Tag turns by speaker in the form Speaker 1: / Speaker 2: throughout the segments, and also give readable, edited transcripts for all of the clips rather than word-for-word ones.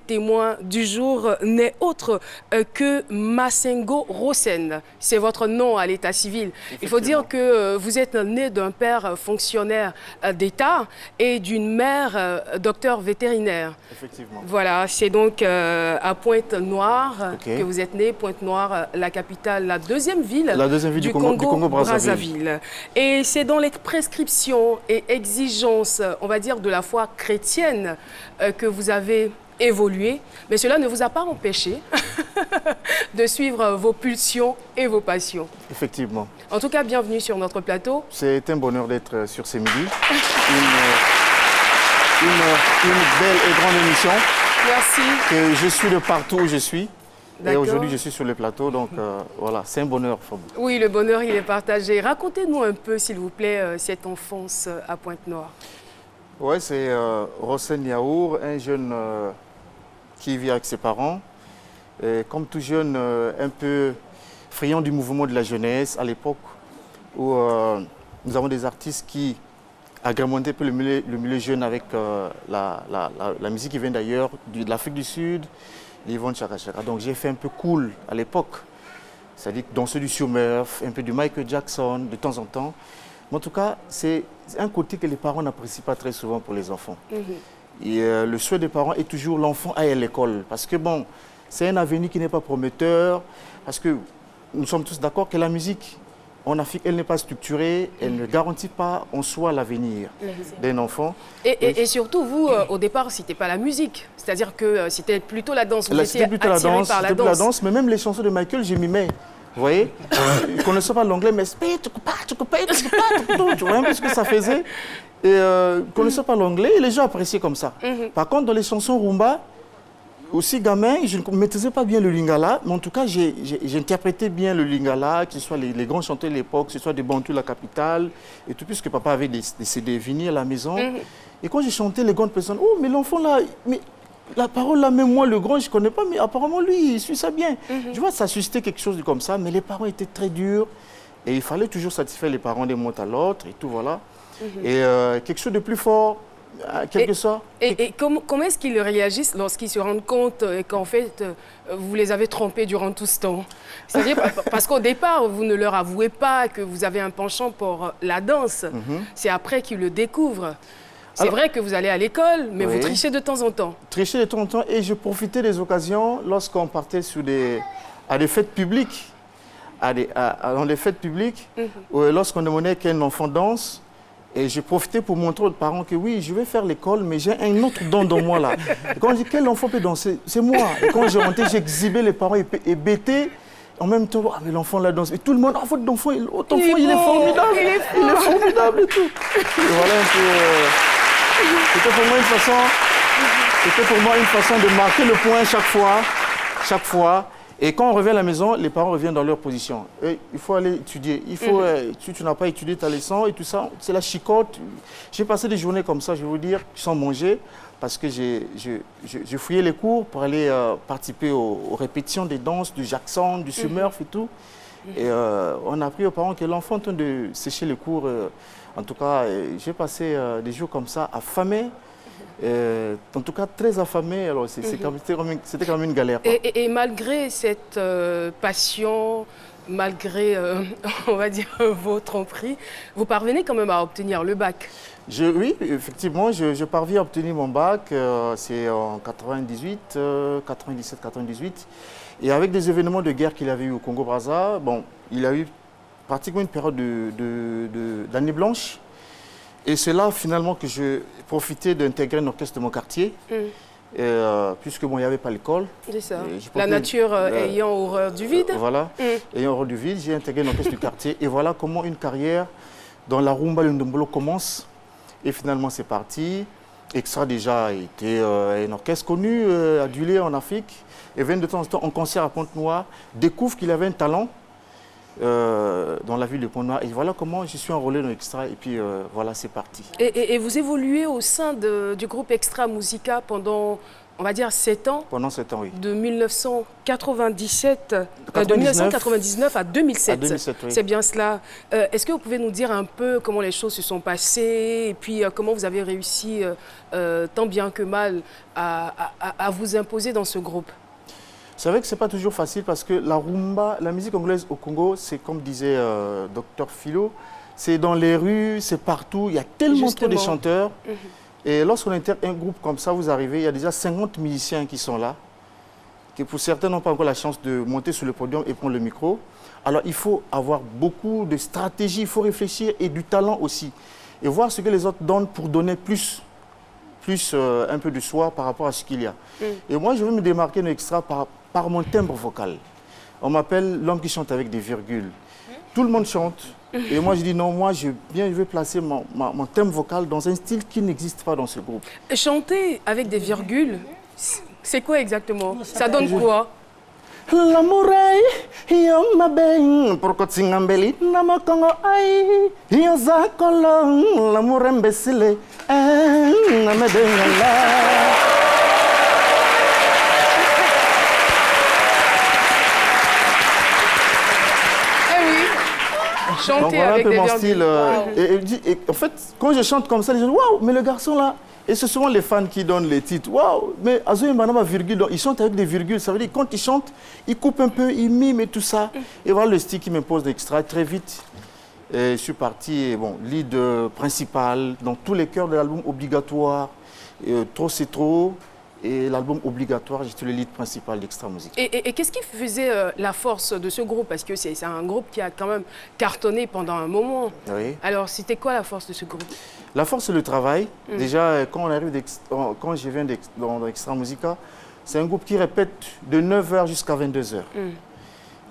Speaker 1: témoin du jour n'est autre que Massengo Rosen. C'est votre nom à l'état civil. Il faut dire que vous êtes né d'un père fonctionnaire d'État et d'une mère docteur vétérinaire.
Speaker 2: Effectivement.
Speaker 1: Voilà, c'est donc à Pointe-Noire que vous êtes né. Pointe-Noire, la capitale, la deuxième ville du Congo-Brazzaville. Et c'est dans les prescriptions et exigences, on va dire, de la foi chrétienne que vous avez évolué, mais cela ne vous a pas empêché de suivre vos pulsions et vos passions.
Speaker 2: Effectivement.
Speaker 1: En tout cas, bienvenue sur notre plateau. C'est
Speaker 2: un bonheur d'être sur ces midis. Une belle et grande émission.
Speaker 1: Merci.
Speaker 2: Que je suis de partout où je suis. Et aujourd'hui, je suis sur le plateau, donc voilà, c'est un bonheur.
Speaker 1: Oui, le bonheur, il est partagé. Racontez-nous un peu, s'il vous plaît, cette enfance à Pointe-Noire.
Speaker 2: Oui, c'est Rosen Yaour, un jeune qui vit avec ses parents. Et comme tout jeune, un peu friand du mouvement de la jeunesse à l'époque où nous avons des artistes qui agrémentaient un peu le milieu jeune avec la musique qui vient d'ailleurs, de l'Afrique du Sud, l'Yvonne Chaka Chaka. Donc j'ai fait un peu cool à l'époque, c'est-à-dire danser du Sumurf, un peu du Michael Jackson de temps en temps. Mais en tout cas, c'est un côté que les parents n'apprécient pas très souvent pour les enfants. Et le souhait des parents est toujours l'enfant aille à l'école. Parce que bon, c'est un avenir qui n'est pas prometteur. Parce que nous sommes tous d'accord que la musique en Afrique, elle n'est pas structurée, elle ne garantit pas en soi l'avenir d'un enfant.
Speaker 1: Et surtout, vous, au départ, ce n'était pas la musique. C'est-à-dire que c'était plutôt la danse. Vous étiez
Speaker 2: attiré par la danse. Mais même les chansons de Michael, je m'y mets. Vous voyez, ils ne connaissaient pas l'anglais, mais tu vois un peu ce que ça faisait. Et ils ne connaissaient pas l'anglais et les gens appréciaient comme ça. Par contre, dans les chansons rumba, aussi gamin, je ne maîtrisais pas bien le lingala, mais en tout cas, j'interprétais bien le lingala, que ce soit les grands chanteurs de l'époque, que ce soit des Bantous, la capitale, et tout, puisque papa avait des CD vinyles à la maison. Et quand j'ai chanté, les grandes personnes, oh, mais l'enfant là, mais la parole là, même moi, le grand, je ne connais pas, mais apparemment, lui, il suit ça bien. Tu vois, ça suscitait quelque chose comme ça, mais les parents étaient très durs, et il fallait toujours satisfaire les parents d'un moment à l'autre, et tout, voilà. Et quelque chose de plus fort, quelque sorte.
Speaker 1: Et comment est-ce qu'ils réagissent lorsqu'ils se rendent compte qu'en fait, vous les avez trompés durant tout ce temps? C'est-à-dire, parce qu'au départ, vous ne leur avouez pas que vous avez un penchant pour la danse. C'est après qu'ils le découvrent. C'est vrai que vous allez à l'école, mais vous trichez de temps en temps.
Speaker 2: Trichez de temps en temps, et je profitais des occasions lorsqu'on partait à des fêtes publiques. Dans les fêtes publiques, lorsqu'on demandait qu'un enfant danse, et j'ai profité pour montrer aux parents que oui, je vais faire l'école, mais j'ai un autre don dans moi là. Et quand je dis quel enfant peut danser, c'est moi. Et quand j'ai rentré, j'exhibais les parents et bêtés. En même temps, ah, mais l'enfant là danse. Et tout le monde, votre enfant, il est formidable. Il est formidable et tout. Et voilà un peu. C'était pour moi une façon de marquer le point chaque fois. Et quand on revient à la maison, les parents reviennent dans leur position. Et il faut aller étudier. Si tu n'as pas étudié ta leçon et tout ça, c'est la chicotte. J'ai passé des journées comme ça, je vais vous dire, sans manger, parce que je fouillais les cours pour aller participer aux répétitions des danses, du Jackson, du Sumurf et tout. Et on a appris aux parents que l'enfant est en train de sécher les cours. En tout cas, j'ai passé des jours comme ça, affamé. En tout cas, très affamé. Alors, c'était quand même une galère.
Speaker 1: Et malgré cette passion, malgré, on va dire, vos tromperies, vous parvenez quand même à obtenir le bac?
Speaker 2: Oui, effectivement, je parviens à obtenir mon bac. C'est en 98, 97, 98. Et avec des événements de guerre qu'il avait eu au Congo-Brazza, bon, il a eu pratiquement une période d'année blanche. Et c'est là, finalement, que je profitais d'intégrer un orchestre de mon quartier, puisque bon, il n'y avait pas l'école.
Speaker 1: C'est ça. La nature ayant horreur du vide.
Speaker 2: Voilà, ayant horreur du vide, j'ai intégré un orchestre du quartier. Et voilà comment une carrière dans la rumba, le ndombolo commence. Et finalement, c'est parti. Extra déjà était un orchestre connu, adulé en Afrique. Et vient de temps en temps en concert à Pointe-Noire, découvre qu'il avait un talent. Dans la ville de Pointe-Noire. Et voilà comment je suis enrôlé dans Extra. Et puis voilà, c'est parti.
Speaker 1: Et vous évoluez au sein du groupe Extra Musica pendant on va dire 7 ans.
Speaker 2: Pendant 7 ans, oui.
Speaker 1: De 1999 à 2007. Oui. C'est bien cela. Est-ce que vous pouvez nous dire un peu comment les choses se sont passées et puis comment vous avez réussi, tant bien que mal, à vous imposer dans ce groupe?
Speaker 2: C'est vrai que ce n'est pas toujours facile parce que la rumba, la musique congolaise au Congo, c'est comme disait Dr Philo, c'est dans les rues, c'est partout, il y a tellement trop de chanteurs. Et lorsqu'on intègre un groupe comme ça, vous arrivez, il y a déjà 50 musiciens qui sont là, qui pour certains n'ont pas encore la chance de monter sur le podium et prendre le micro. Alors il faut avoir beaucoup de stratégie, il faut réfléchir et du talent aussi. Et voir ce que les autres donnent pour donner plus un peu de soi par rapport à ce qu'il y a. Et moi, je veux me démarquer un extra par mon timbre vocal. On m'appelle l'homme qui chante avec des virgules. Tout le monde chante. Et moi, je dis non, moi, je vais placer mon thème vocal dans un style qui n'existe pas dans ce groupe.
Speaker 1: Chanter avec des virgules, c'est quoi exactement? Ça donne quoi?
Speaker 2: L'amourei, yo mabeng, porkotsingambeli, namakongo ai, yo zakolong, l'amourei mbesile, namedengala. Donc voilà un peu mon style. Et en fait, quand je chante comme ça, les gens disent waouh, mais le garçon là, et c'est souvent les fans qui donnent les titres. Waouh, mais Azoui Manama virgule, ils chantent avec des virgules. Ça veut dire quand ils chantent, ils coupent un peu, ils miment et tout ça. Et voilà le style qui m'impose d'extra très vite. Et je suis parti, bon, lead principal dans tous les chœurs de l'album Obligatoire. Trop c'est trop. Et l'album Obligatoire, j'étais le lead principal d'Extra Musique.
Speaker 1: Et qu'est-ce qui faisait la force de ce groupe? Parce que c'est un groupe qui a quand même cartonné pendant un moment.
Speaker 2: Oui.
Speaker 1: Alors, c'était quoi la force de ce groupe?
Speaker 2: La force, c'est le travail. Déjà, quand je viens dans Extra Musica, c'est un groupe qui répète de 9h jusqu'à 22h.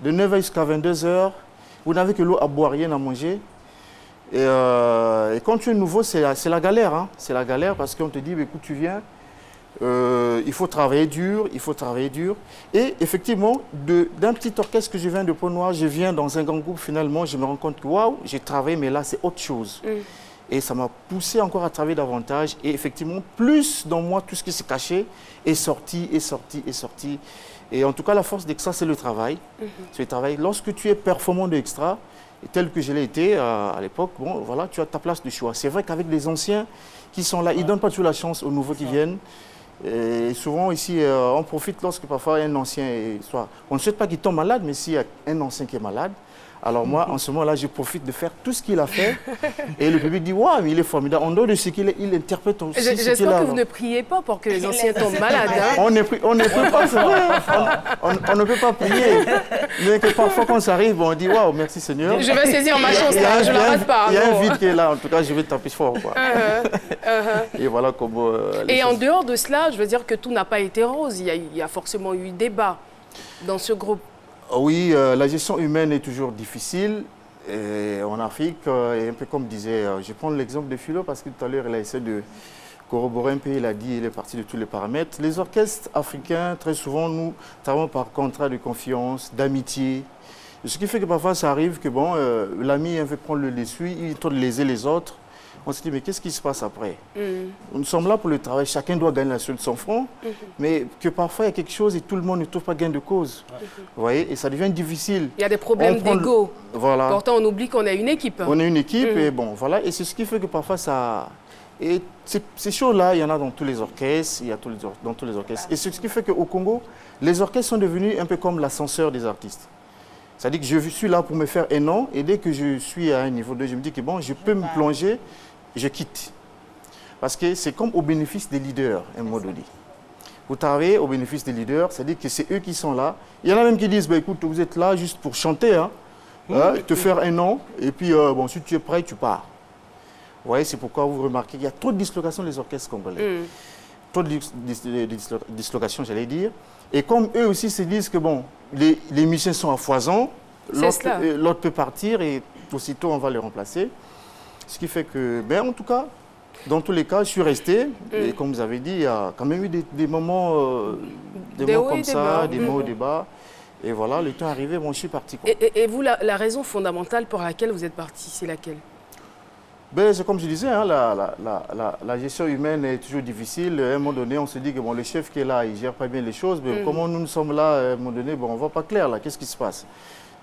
Speaker 2: De 9h jusqu'à 22h, vous n'avez que l'eau à boire, rien à manger. Et quand tu es nouveau, c'est la galère. Hein. C'est la galère parce qu'on te dit, écoute, tu viens. Il faut travailler dur, il faut travailler dur. Et effectivement, d'un petit orchestre que je viens de Pont-Noir, je viens dans un grand groupe, finalement, je me rends compte que waouh, j'ai travaillé, mais là, c'est autre chose. Et ça m'a poussé encore à travailler davantage. Et effectivement, plus dans moi, tout ce qui s'est caché est sorti, est sorti, est sorti. Et en tout cas, la force d'Extra, c'est le travail. C'est le travail. Lorsque tu es performant d'Extra, tel que je l'ai été à l'époque, bon, voilà, tu as ta place de choix. C'est vrai qu'avec les anciens qui sont là, ils ne donnent pas toujours la chance aux nouveaux qui viennent. Et souvent ici, on profite lorsque parfois un ancien soit... On ne souhaite pas qu'il tombe malade, mais s'il y a un ancien qui est malade, alors moi, en ce moment-là, je profite de faire tout ce qu'il a fait. Et le public dit, waouh, mais il est formidable. En dehors de ce qu'il est, il interprète aussi ce qu'il a.
Speaker 1: J'espère que vous ne priez pas pour que les anciens tombent malades. Hein.
Speaker 2: On ne peut pas, c'est vrai. On ne peut pas prier. Mais que parfois, quand ça arrive, bon, on dit, waouh, merci Seigneur.
Speaker 1: Je vais saisir ma chance, là, je ne l'arrête pas.
Speaker 2: Il y a un vide qui est là, en tout cas, je vais taper fort. Quoi. Et voilà comment...
Speaker 1: Et en dehors de cela, je veux dire que tout n'a pas été rose. Il y a forcément eu débat dans ce groupe.
Speaker 2: Oui, la gestion humaine est toujours difficile et en Afrique. Et un peu comme disait, je prends l'exemple de Philo parce que tout à l'heure, il a essayé de corroborer un peu, il a dit, il est parti de tous les paramètres. Les orchestres africains, très souvent, nous travaillons par contrat de confiance, d'amitié. Ce qui fait que parfois, ça arrive que bon, l'ami veut prendre le dessus, il tente de léser les autres. On se dit, mais qu'est-ce qui se passe après? Nous sommes là pour le travail, chacun doit gagner la seule de son front, mais que parfois il y a quelque chose et tout le monde ne trouve pas gain de cause. Vous voyez, et ça devient difficile.
Speaker 1: Il y a des problèmes d'ego.
Speaker 2: Voilà.
Speaker 1: Pourtant, on oublie qu'on a une équipe.
Speaker 2: On est une équipe, et bon, voilà. Et c'est ce qui fait que parfois ça... Et ces choses-là, il y en a dans tous les orchestres, il y a dans tous les orchestres. Et c'est ce qui fait qu'au Congo, les orchestres sont devenus un peu comme l'ascenseur des artistes. C'est-à-dire que je suis là pour me faire un nom, et dès que je suis à un niveau 2, je me dis que bon, je peux me plonger, je quitte. Parce que c'est comme au bénéfice des leaders, un mot donné. Vous travaillez au bénéfice des leaders, c'est-à-dire que c'est eux qui sont là. Il y en a même qui disent, bah, écoute, vous êtes là juste pour chanter, hein, te faire un nom, et puis bon, si tu es prêt, tu pars. Vous voyez, c'est pourquoi vous remarquez qu'il y a trop de dislocations des orchestres congolais. Trop de dislocations, j'allais dire. Et comme eux aussi se disent que bon, les musiciens sont à foison, l'autre peut partir et aussitôt on va les remplacer. Ce qui fait que, ben, en tout cas, dans tous les cas, je suis resté. Et comme vous avez dit, il y a quand même eu des moments, comme ça, des hauts et des bas. Et voilà, le temps est arrivé, bon, je suis parti. Quoi.
Speaker 1: Et vous, la raison fondamentale pour laquelle vous êtes parti, c'est laquelle?
Speaker 2: Ben, comme je disais, hein, la gestion humaine est toujours difficile. À un moment donné, on se dit que bon, le chef qui est là, il ne gère pas bien les choses. Mais comment nous sommes là, à un moment donné, bon, on ne voit pas clair là. Qu'est-ce qui se passe?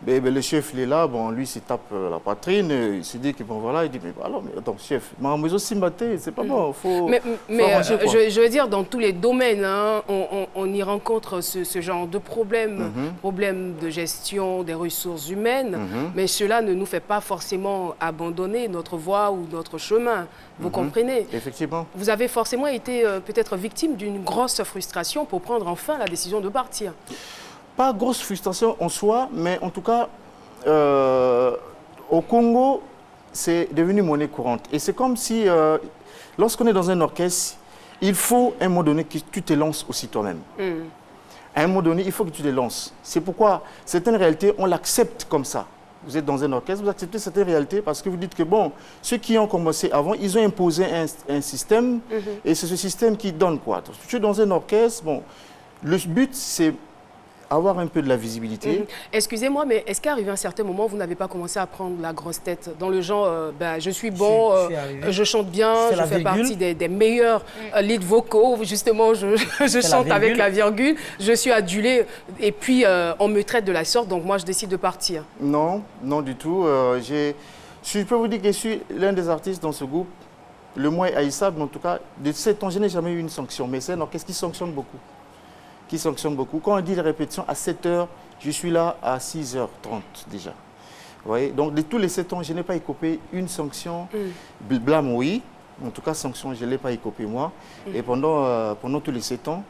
Speaker 2: Ben, le chef, il est là, bon, lui, il se tape la poitrine, il se dit que bon, voilà, il dit, mais alors, mais attends, chef, mais aussi maté, c'est pas bon, faut.
Speaker 1: Mais je veux dire, dans tous les domaines, hein, on y rencontre ce genre de problèmes, problèmes de gestion des ressources humaines, mais cela ne nous fait pas forcément abandonner notre voie ou notre chemin. Vous comprenez?
Speaker 2: Effectivement.
Speaker 1: Vous avez forcément été peut-être victime d'une grosse frustration pour prendre enfin la décision de partir.
Speaker 2: Pas grosse frustration en soi, mais en tout cas, au Congo, c'est devenu monnaie courante. Et c'est comme si, lorsqu'on est dans un orchestre, il faut à un moment donné que tu te lances aussi toi-même. À un moment donné, il faut que tu te lances. C'est pourquoi certaines réalités, on l'accepte comme ça. Vous êtes dans un orchestre, vous acceptez certaines réalités parce que vous dites que, bon, ceux qui ont commencé avant, ils ont imposé un système, et c'est ce système qui donne quoi. Tu es dans un orchestre, bon, le but, c'est avoir un peu de la visibilité.
Speaker 1: Excusez-moi, mais est-ce qu'à arrivé un certain moment, vous n'avez pas commencé à prendre la grosse tête dans le genre, ben, je suis bon, je chante bien, je fais partie des meilleurs lead vocaux, justement, je chante avec la virgule, je suis adulé, et puis on me traite de la sorte, donc moi je décide de partir.
Speaker 2: Non, non du tout. Je peux vous dire que je suis l'un des artistes dans ce groupe, le moins haïssable, mais en tout cas, de 7 ans, je n'ai jamais eu une sanction, mais c'est un orchestre qui sanctionne beaucoup. Qui sanctionne beaucoup. Quand on dit les répétitions à 7 h, je suis là à 6 h 30 déjà. Vous voyez? Donc de tous les 7 ans, je n'ai pas écopé une sanction. Blâme, oui. En tout cas, sanction, je ne l'ai pas écopé moi. Et pendant tous les 7 ans,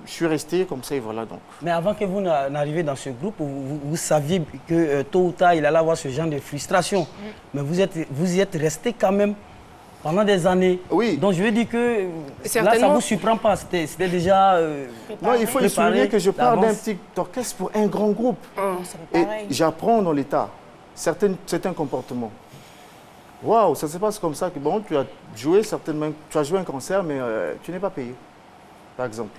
Speaker 2: je suis resté comme ça et voilà donc.
Speaker 3: Mais avant que vous n'arriviez dans ce groupe, vous saviez que tôt ou tard, il allait avoir ce genre de frustration. Mais vous y êtes resté quand même pendant des années.
Speaker 2: Oui.
Speaker 3: Donc je veux dire que là, ça ne vous surprend pas. C'était déjà
Speaker 2: non, il faut souligner que je parle d'un petit orchestre pour un grand groupe. Et j'apprends dans l'état certains comportements. Waouh, ça se passe comme ça. Que, bon, tu as joué certainement, tu as joué un concert, mais tu n'es pas payé, par exemple.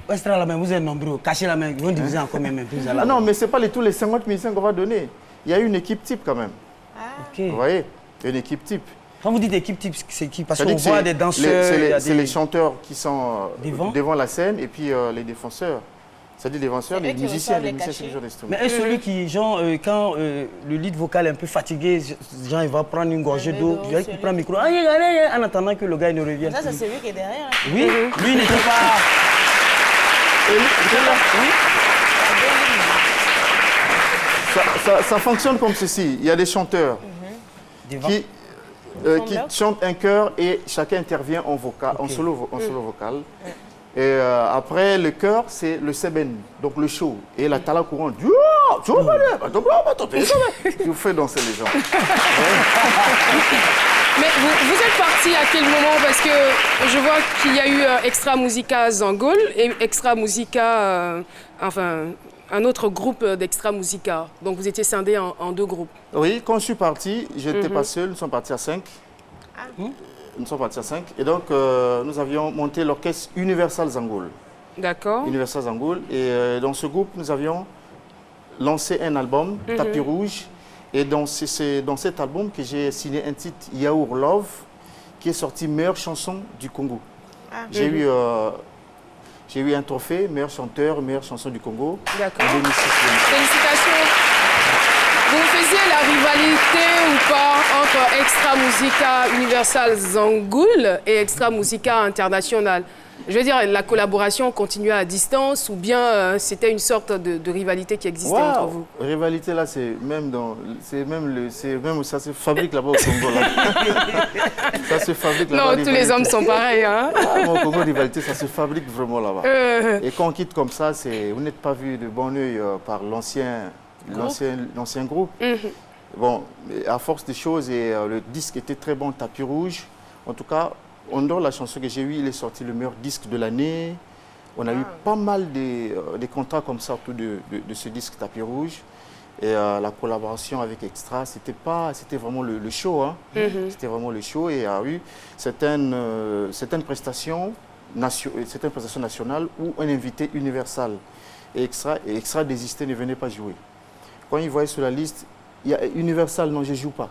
Speaker 3: Extra la main, vous êtes nombreux. Cachez la main, vous divisez en combien même?
Speaker 2: Ah non, mais ce n'est pas tous les 50 000 qu'on va donner. Il y a une équipe type quand même. Vous voyez, une équipe type.
Speaker 3: Quand vous dites équipe type, c'est qui? Parce qu'on voit des danseurs...
Speaker 2: C'est les chanteurs qui sont devant la scène et puis les défenseurs. C'est-à-dire les danseurs, les musiciens, c'est le genre d'instrument.
Speaker 3: Mais est-ce celui qui, genre, quand le lead vocal est un peu fatigué, genre, il va prendre une gorgée d'eau, il prend le micro, en attendant que le gars ne revienne.
Speaker 4: Ça, c'est celui qui est derrière.
Speaker 3: Oui, lui, il n'était pas...
Speaker 2: Ça fonctionne comme ceci. Il y a des chanteurs qui chantent un chœur et chacun intervient en vocal, en solo vocal. Et après le chœur, c'est le seben, donc le show. Et la tala courante, tu fais danser les gens.
Speaker 1: Mais vous êtes parti à quel moment? Parce que je vois qu'il y a eu Extra Musica Zangoul et Extra Musica, enfin, un autre groupe d'Extra Musica. Donc vous étiez scindés en 2 groupes.
Speaker 2: Oui, quand je suis parti, je n'étais pas seul, nous sommes partis à 5. Nous sommes partis à 5. Et donc, nous avions monté l'orchestre Universal Zangoul.
Speaker 1: D'accord.
Speaker 2: Universal Zangoul. Et dans ce groupe, nous avions lancé un album, Tapis Rouge. Et dans cet album que j'ai signé un titre, Yaourt Love, qui est sorti meilleure chanson du Congo. J'ai eu un trophée, meilleur chanteur, meilleure chanson du Congo.
Speaker 1: D'accord. Félicitations. Vous faisiez la rivalité ou pas entre Extra Musica Universal Zangoul et Extra Musica International? Je veux dire, la collaboration continuait à distance ou bien c'était une sorte de rivalité qui existait entre vous?
Speaker 2: Rivalité, là, ça se fabrique là-bas au Congo. Là. Ça se fabrique là-bas.
Speaker 1: Non, tous les hommes sont pareils. Hein?
Speaker 2: Au Congo, rivalité, ça se fabrique vraiment là-bas. Et quand on quitte comme ça, vous n'êtes pas vu de bon oeil par l'ancien groupe. Bon, à force des choses, et le disque était très bon, Tapis Rouge. En tout cas, en dehors de la chanson que j'ai eue, il est sorti le meilleur disque de l'année. On a eu pas mal des contrats comme ça autour de ce disque Tapis Rouge. Et la collaboration avec Extra, c'était vraiment le show. Hein. C'était vraiment le show. Et il y a eu certaines prestations nationales ou un invité universal. Et Extra désistait, ne venait pas jouer. Quand il voyait sur la liste, il y a Universal, non, je ne joue pas.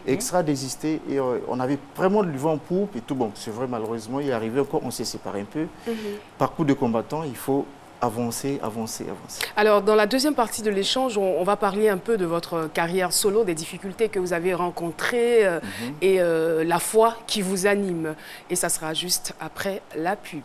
Speaker 2: extra désisté. Et on avait vraiment du vent en poupe et tout. Bon, c'est vrai, malheureusement, il est arrivé encore, on s'est séparé un peu. Parcours de combattant, il faut avancer, avancer, avancer.
Speaker 1: Alors, dans la deuxième partie de l'échange, on va parler un peu de votre carrière solo, des difficultés que vous avez rencontrées et la foi qui vous anime. Et ça sera juste après la pub.